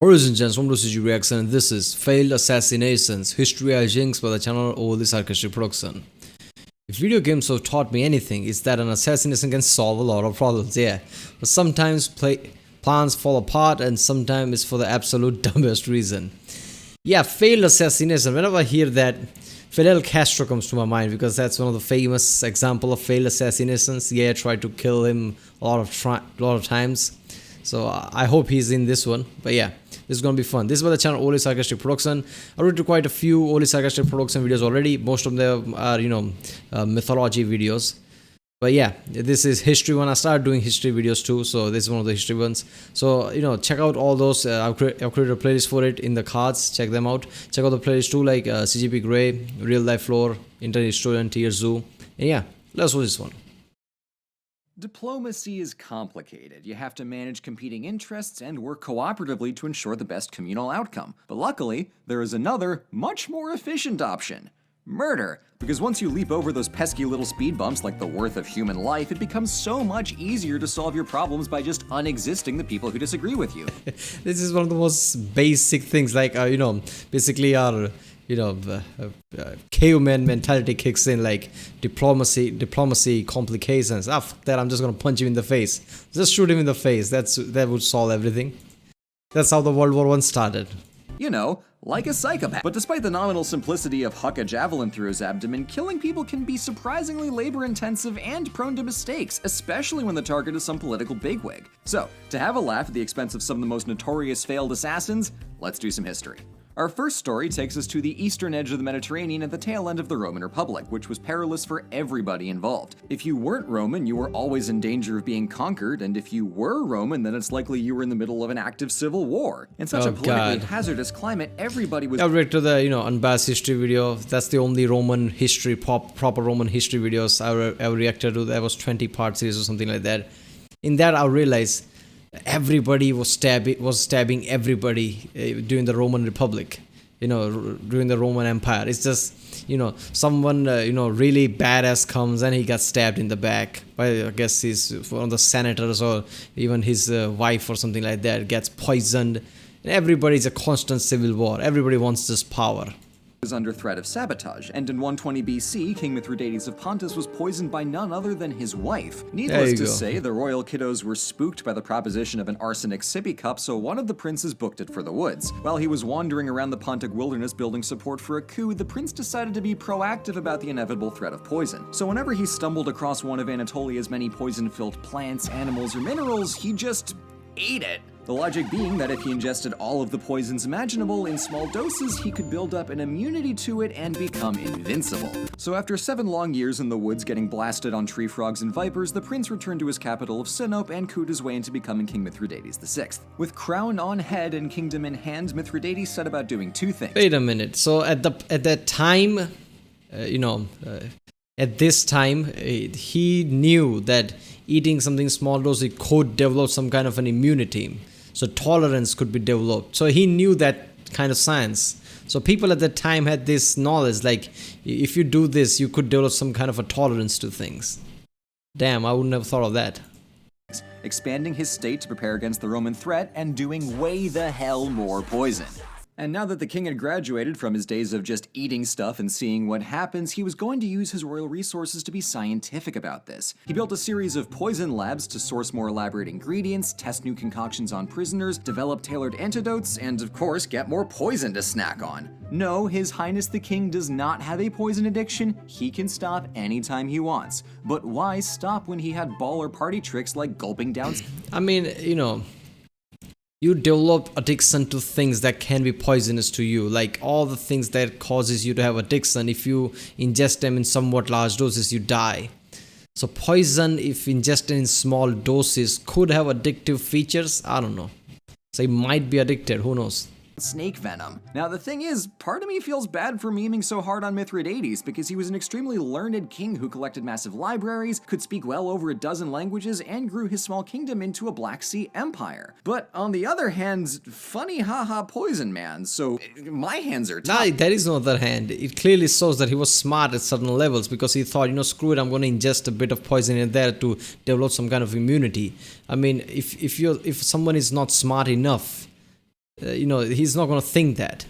Ladies and gents, welcome to CG Reaction, and this is Failed Assassinations, History Hijinks by the channel over the Sarcastic production. If video games have taught me anything, it's that an assassination can solve a lot of problems, yeah. But sometimes plans fall apart and sometimes it's for the absolute dumbest reason. Yeah, failed assassination. Whenever I hear that, Fidel Castro comes to my mind because that's one of the famous example of failed assassinations. Yeah, tried to kill him a lot of times. So I hope he's in this one. But yeah, this is gonna be fun. This is by the channel Oli Sarcastic Production. I wrote quite a few Oli Sarcastic Production videos already. Most of them are mythology videos. But yeah, this is history one. I started doing history videos too, so this is one of the history ones. So check out all those. I've created a playlist for it in the cards. Check them out. Check out the playlist too, like CGP Grey, Real Life Lore, Internet Historian, Tier Zoo. And yeah, let's watch this one. Diplomacy is complicated. You have to manage competing interests and work cooperatively to ensure the best communal outcome. But luckily, there is another, much more efficient option. Murder. Because once you leap over those pesky little speed bumps like the worth of human life, it becomes so much easier to solve your problems by just unexisting the people who disagree with you. This is one of the most basic things, like basically our caveman mentality kicks in, like diplomacy complications. Ah, fuck that, I'm just gonna punch him in the face. Just shoot him in the face. That would solve everything. That's how the World War I started. You know, like a psychopath. But despite the nominal simplicity of huck a javelin through his abdomen, killing people can be surprisingly labor-intensive and prone to mistakes, especially when the target is some political bigwig. So, to have a laugh at the expense of some of the most notorious failed assassins, let's do some history. Our first story takes us to the eastern edge of the Mediterranean at the tail end of the Roman Republic, which was perilous for everybody involved. If you weren't Roman, you were always in danger of being conquered, and if you were Roman, then it's likely you were in the middle of an active civil war. In such a politically hazardous climate, everybody was— I've read to the unbiased history video. That's the only Roman history, proper Roman history videos I ever reacted to. That was 20-part series or something like that. In that, I realized everybody was stabbing everybody during the Roman Republic, during the Roman Empire. It's just someone really badass comes and he got stabbed in the back by, I guess, he's one of the senators or even his wife or something like that, gets poisoned, and everybody's a constant civil war. Everybody wants this power. Was under threat of sabotage, and in 120 BC, King Mithridates of Pontus was poisoned by none other than his wife. Needless to say, the royal kiddos were spooked by the proposition of an arsenic sippy cup, so one of the princes booked it for the woods. While he was wandering around the Pontic wilderness building support for a coup, the prince decided to be proactive about the inevitable threat of poison. So whenever he stumbled across one of Anatolia's many poison-filled plants, animals, or minerals, he just ate it. The logic being that if he ingested all of the poisons imaginable in small doses, he could build up an immunity to it and become invincible. So after 7 long years in the woods getting blasted on tree frogs and vipers, the prince returned to his capital of Sinope and cooed his way into becoming King Mithridates VI. With crown on head and kingdom in hand, Mithridates set about doing 2 things. Wait a minute. So at that time, at this time, he knew that eating something small dose could develop some kind of an immunity. So tolerance could be developed. So he knew that kind of science. So people at that time had this knowledge, like if you do this, you could develop some kind of a tolerance to things. Damn, I wouldn't have thought of that. Expanding his state to prepare against the Roman threat and doing way the hell more poison. And now that the king had graduated from his days of just eating stuff and seeing what happens, he was going to use his royal resources to be scientific about this. He built a series of poison labs to source more elaborate ingredients, test new concoctions on prisoners, develop tailored antidotes, and of course, get more poison to snack on. No, His Highness the King does not have a poison addiction. He can stop anytime he wants. But why stop when he had baller party tricks like gulping down— I mean, you develop addiction to things that can be poisonous to you, like all the things that causes you to have addiction. If you ingest them in somewhat large doses, you die. So poison, if ingested in small doses, could have addictive features. I don't know. So you might be addicted, who knows? Snake venom. Now the thing is, part of me feels bad for memeing so hard on Mithridates because he was an extremely learned king who collected massive libraries, could speak well over a dozen languages, and grew his small kingdom into a Black Sea empire. But on the other hand, funny haha poison man, so my hands are tied. Nah, there is no other hand. It clearly shows that he was smart at certain levels because he thought, screw it, I'm going to ingest a bit of poison in there to develop some kind of immunity. I mean, if someone is not smart enough, he's not gonna think that.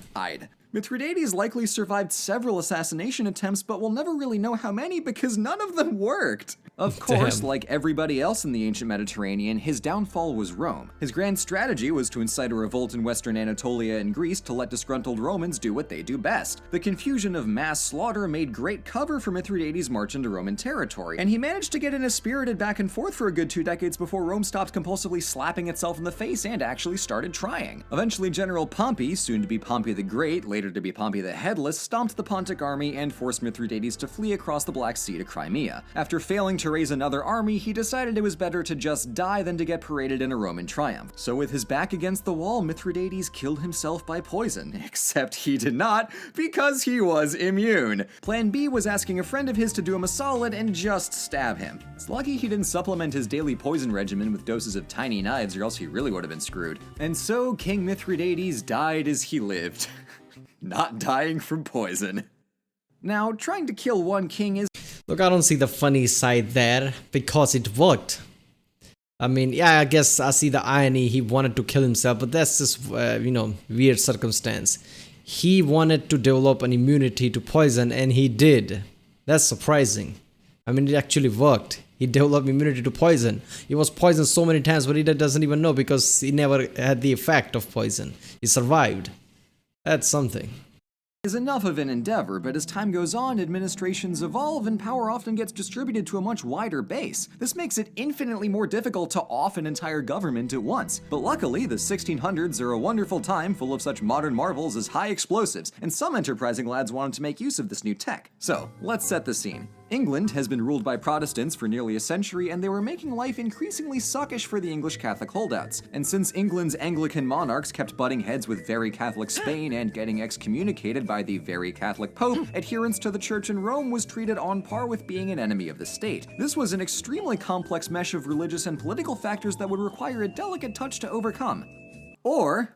Mithridates likely survived several assassination attempts, but we'll never really know how many because none of them worked. Of course, like everybody else in the ancient Mediterranean, his downfall was Rome. His grand strategy was to incite a revolt in western Anatolia and Greece to let disgruntled Romans do what they do best. The confusion of mass slaughter made great cover for Mithridates' march into Roman territory, and he managed to get in a spirited back and forth for a good 2 decades before Rome stopped compulsively slapping itself in the face and actually started trying. Eventually, General Pompey, soon to be Pompey the Great, later to be Pompey the Headless, stomped the Pontic army and forced Mithridates to flee across the Black Sea to Crimea. After failing to raise another army, he decided it was better to just die than to get paraded in a Roman triumph. So with his back against the wall, Mithridates killed himself by poison. Except he did not, because he was immune. Plan B was asking a friend of his to do him a solid and just stab him. It's lucky he didn't supplement his daily poison regimen with doses of tiny knives, or else he really would have been screwed. And so King Mithridates died as he lived. Not dying from poison. Now, trying to kill one king is... Look, I don't see the funny side there, because it worked. I mean, yeah, I guess I see the irony. He wanted to kill himself, but that's just, weird circumstance. He wanted to develop an immunity to poison, and he did. That's surprising. I mean, it actually worked. He developed immunity to poison. He was poisoned so many times, but he doesn't even know because he never had the effect of poison. He survived. That's something. Is enough of an endeavor, but as time goes on, administrations evolve and power often gets distributed to a much wider base. This makes it infinitely more difficult to off an entire government at once. But luckily, the 1600s are a wonderful time full of such modern marvels as high explosives, and some enterprising lads wanted to make use of this new tech. So, let's set the scene. England has been ruled by Protestants for nearly a century, and they were making life increasingly suckish for the English Catholic holdouts. And since England's Anglican monarchs kept butting heads with very Catholic Spain and getting excommunicated by the very Catholic Pope, adherence to the Church in Rome was treated on par with being an enemy of the state. This was an extremely complex mesh of religious and political factors that would require a delicate touch to overcome. Or,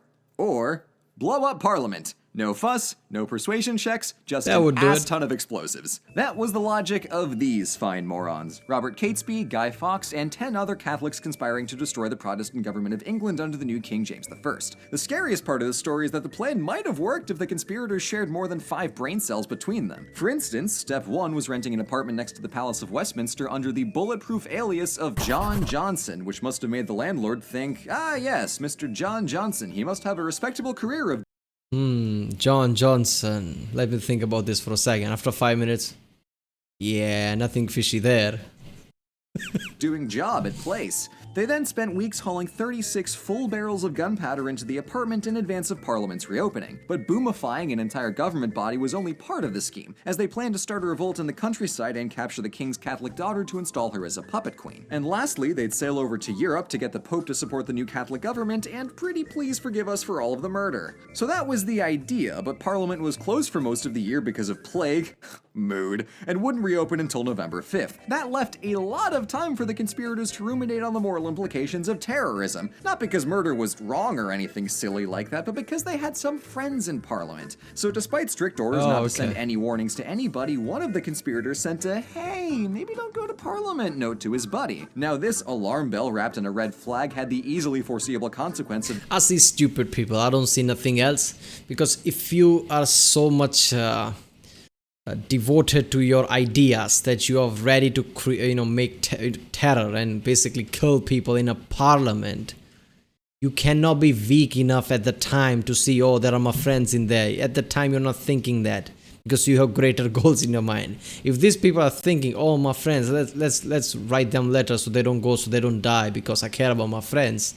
blow up Parliament. No fuss, no persuasion checks, just an ass ton of explosives. That was the logic of these fine morons. Robert Catesby, Guy Fawkes, and 10 other Catholics conspiring to destroy the Protestant government of England under the new King James I. The scariest part of the story is that the plan might have worked if the conspirators shared more than 5 brain cells between them. For instance, step 1 was renting an apartment next to the Palace of Westminster under the bulletproof alias of John Johnson, which must have made the landlord think, ah yes, Mr. John Johnson, he must have a respectable career of John Johnson. Let me think about this for a second. After 5 minutes, yeah, nothing fishy there. doing job at place. They then spent weeks hauling 36 full barrels of gunpowder into the apartment in advance of Parliament's reopening. But boomifying an entire government body was only part of the scheme, as they planned to start a revolt in the countryside and capture the king's Catholic daughter to install her as a puppet queen. And lastly, they'd sail over to Europe to get the Pope to support the new Catholic government and pretty please forgive us for all of the murder. So that was the idea, but Parliament was closed for most of the year because of plague, mood, and wouldn't reopen until November 5th. That left a lot of time for the conspirators to ruminate on the moral implications of terrorism, not because murder was wrong or anything silly like that, but because they had some friends in Parliament. So despite strict orders not to send any warnings to anybody, one of the conspirators sent a "hey, maybe don't go to Parliament" note to his buddy. Now this alarm bell wrapped in a red flag had the easily foreseeable consequence of I see stupid people, I don't see nothing else, because if you are so much devoted to your ideas that you are ready to make terror and basically kill people in a parliament, you cannot be weak enough at the time to see, oh, there are my friends in there. At the time you're not thinking that, because you have greater goals in your mind. If these people are thinking, oh, my friends, let's write them letters so they don't go, so they don't die because I care about my friends,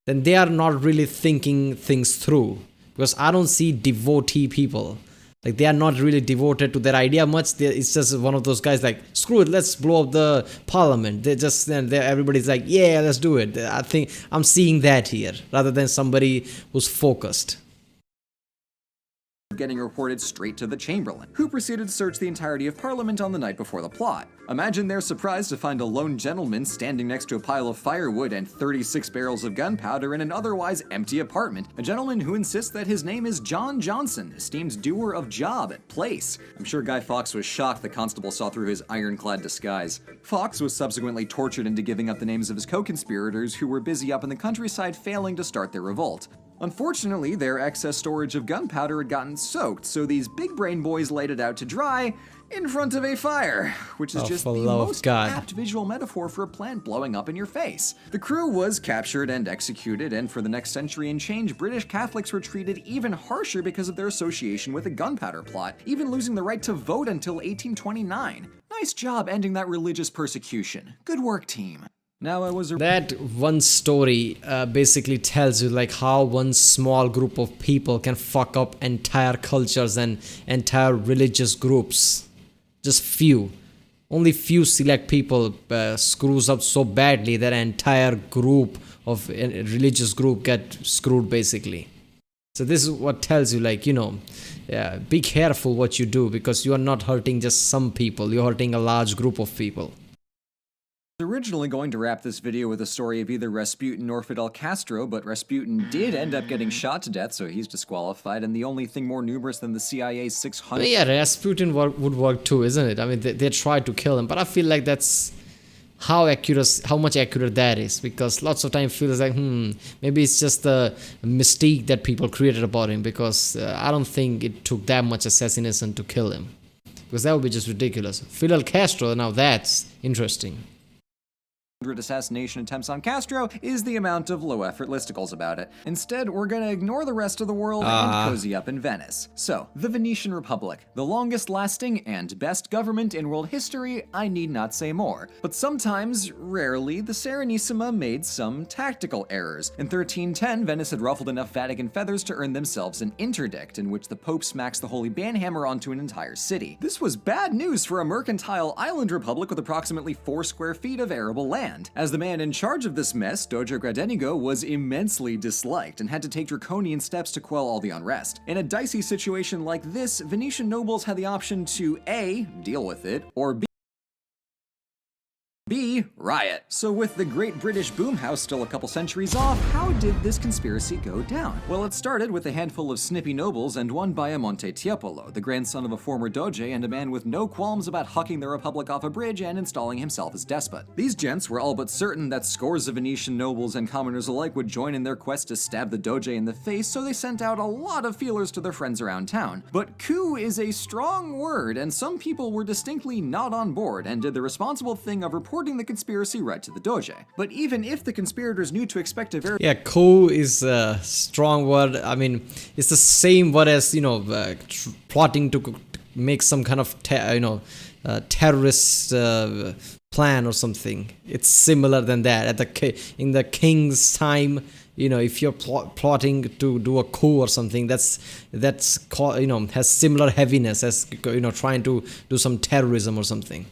then they are not really thinking things through. Because I don't see devotee people. Like, they are not really devoted to their idea much. It's just one of those guys like, screw it, let's blow up the parliament. Everybody's like, yeah, let's do it. I think I'm seeing that here, rather than somebody who's focused. Getting reported straight to the Chamberlain, who proceeded to search the entirety of Parliament on the night before the plot. Imagine their surprise to find a lone gentleman standing next to a pile of firewood and 36 barrels of gunpowder in an otherwise empty apartment. A gentleman who insists that his name is John Johnson, esteemed doer of job at place. I'm sure Guy Fawkes was shocked the constable saw through his ironclad disguise. Fawkes was subsequently tortured into giving up the names of his co-conspirators who were busy up in the countryside failing to start their revolt. Unfortunately, their excess storage of gunpowder had gotten soaked, so these big brain boys laid it out to dry in front of a fire, which is just the most apt visual metaphor for a plant blowing up in your face. The crew was captured and executed, and for the next century and change, British Catholics were treated even harsher because of their association with the Gunpowder Plot, even losing the right to vote until 1829. Nice job ending that religious persecution. Good work, team. Now that one story basically tells you like how one small group of people can fuck up entire cultures and entire religious groups. Just only few select people screws up so badly that an entire group of a religious group get screwed basically. So this is what tells you like, be careful what you do, because you are not hurting just some people, you're hurting a large group of people. Originally going to wrap this video with a story of either Rasputin or Fidel Castro, but Rasputin did end up getting shot to death, so he's disqualified, and the only thing more numerous than the CIA's 600... Yeah, Rasputin would work too, isn't it? I mean, they tried to kill him, but I feel like that's how much accurate that is, because lots of time feels like, maybe it's just the mystique that people created about him, because I don't think it took that much assassination to kill him, because that would be just ridiculous. Fidel Castro, now that's interesting. Assassination attempts on Castro is the amount of low-effort listicles about it. Instead, we're gonna ignore the rest of the world and cozy up in Venice. So, the Venetian Republic, the longest-lasting and best government in world history, I need not say more. But sometimes, rarely, the Serenissima made some tactical errors. In 1310, Venice had ruffled enough Vatican feathers to earn themselves an interdict, in which the Pope smacks the Holy Banhammer onto an entire city. This was bad news for a mercantile island republic with approximately 4 square feet of arable land. As the man in charge of this mess, Doge Gradenigo was immensely disliked and had to take draconian steps to quell all the unrest. In a dicey situation like this, Venetian nobles had the option to A, deal with it, or B, riot. So with the Great British Boom House still a couple centuries off, how did this conspiracy go down? Well, it started with a handful of snippy nobles and one Baiamonte Tiepolo, the grandson of a former doge and a man with no qualms about hucking the republic off a bridge and installing himself as despot. These gents were all but certain that scores of Venetian nobles and commoners alike would join in their quest to stab the doge in the face, so they sent out a lot of feelers to their friends around town. But coup is a strong word, and some people were distinctly not on board and did the responsible thing of reporting the conspiracy right to the doge. But even if the conspirators knew to expect a very... Yeah, coup is a strong word. I mean, it's the same word as, plotting to make some kind of, terrorist plan or something. It's similar than that. In the king's time, if you're plotting to do a coup or something, that's has similar heaviness as, trying to do some terrorism or something.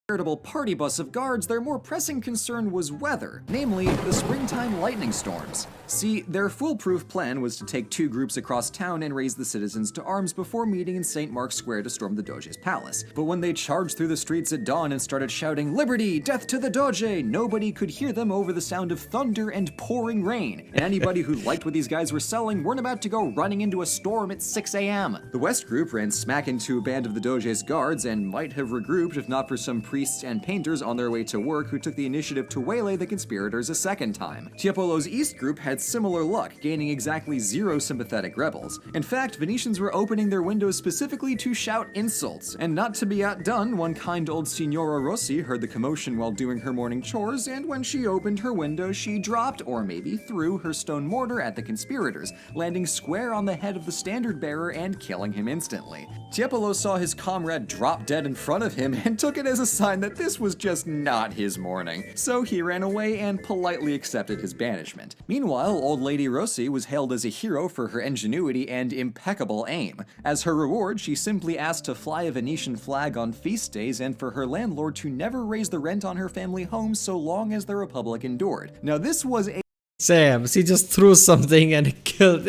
Veritable party bus of guards, their more pressing concern was weather, namely the springtime lightning storms. See, their foolproof plan was to take 2 groups across town and raise the citizens to arms before meeting in St. Mark's Square to storm the Doge's palace. But when they charged through the streets at dawn and started shouting, "Liberty! Death to the Doge!" nobody could hear them over the sound of thunder and pouring rain. And anybody who liked what these guys were selling weren't about to go running into a storm at 6 a.m. The West group ran smack into a band of the Doge's guards and might have regrouped if not for some priests and painters on their way to work who took the initiative to waylay the conspirators a second time. Tiepolo's East group had similar luck, gaining exactly 0 sympathetic rebels. In fact, Venetians were opening their windows specifically to shout insults. And not to be outdone, one kind old Signora Rossi heard the commotion while doing her morning chores, and when she opened her window, she dropped, or maybe threw, her stone mortar at the conspirators, landing square on the head of the standard bearer and killing him instantly. Tiepolo saw his comrade drop dead in front of him and took it as a sign that this was just not his morning. So he ran away and politely accepted his banishment. Meanwhile, old Lady Rossi was hailed as a hero for her ingenuity and impeccable aim. As her reward, she simply asked to fly a Venetian flag on feast days and for her landlord to never raise the rent on her family home so long as the Republic endured. Now this was a Sam, she just threw something and killed.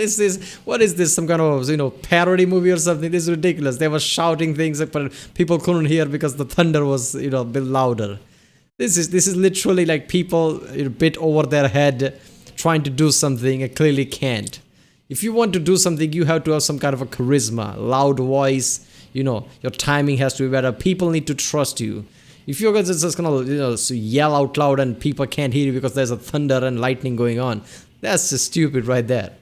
What is this? Some kind of, parody movie or something? This is ridiculous. They were shouting things, but people couldn't hear because the thunder was, a bit louder. This is literally like people a bit over their head trying to do something and clearly can't. If you want to do something, you have to have some kind of a charisma, loud voice, your timing has to be better. People need to trust you. If you're just gonna yell out loud and people can't hear you because there's a thunder and lightning going on, that's just stupid right there.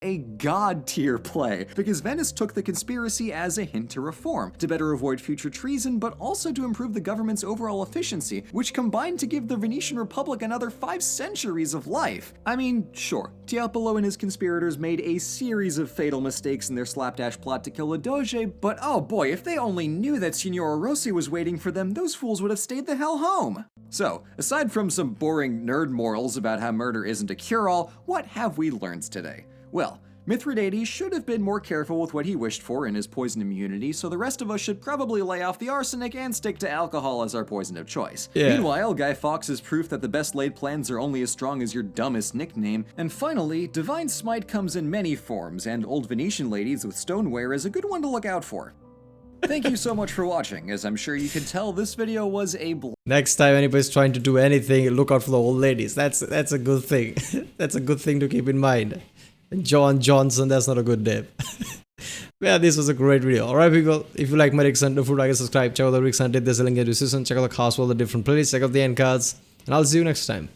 a god-tier play, because Venice took the conspiracy as a hint to reform, to better avoid future treason, but also to improve the government's overall efficiency, which combined to give the Venetian Republic another 5 centuries of life. I mean, sure, Tiepolo and his conspirators made a series of fatal mistakes in their slapdash plot to kill a doge, but oh boy, if they only knew that Signor Rossi was waiting for them, those fools would have stayed the hell home. So, aside from some boring nerd morals about how murder isn't a cure-all, what have we learned today? Well, Mithridates should have been more careful with what he wished for in his poison immunity, so the rest of us should probably lay off the arsenic and stick to alcohol as our poison of choice. Yeah. Meanwhile, Guy Fawkes is proof that the best laid plans are only as strong as your dumbest nickname. And finally, Divine Smite comes in many forms, and old Venetian ladies with stoneware is a good one to look out for. Thank you so much for watching. As I'm sure you can tell, this video was a Next time anybody's trying to do anything, look out for the old ladies. That's a good thing. That's a good thing to keep in mind. And John Johnson, that's not a good name. Yeah, this was a great video. Alright people, if you like my reaction, don't forget to subscribe, check out the reaction, there's a link in the description, check out the cast for all the different playlists, check out the end cards, and I'll see you next time.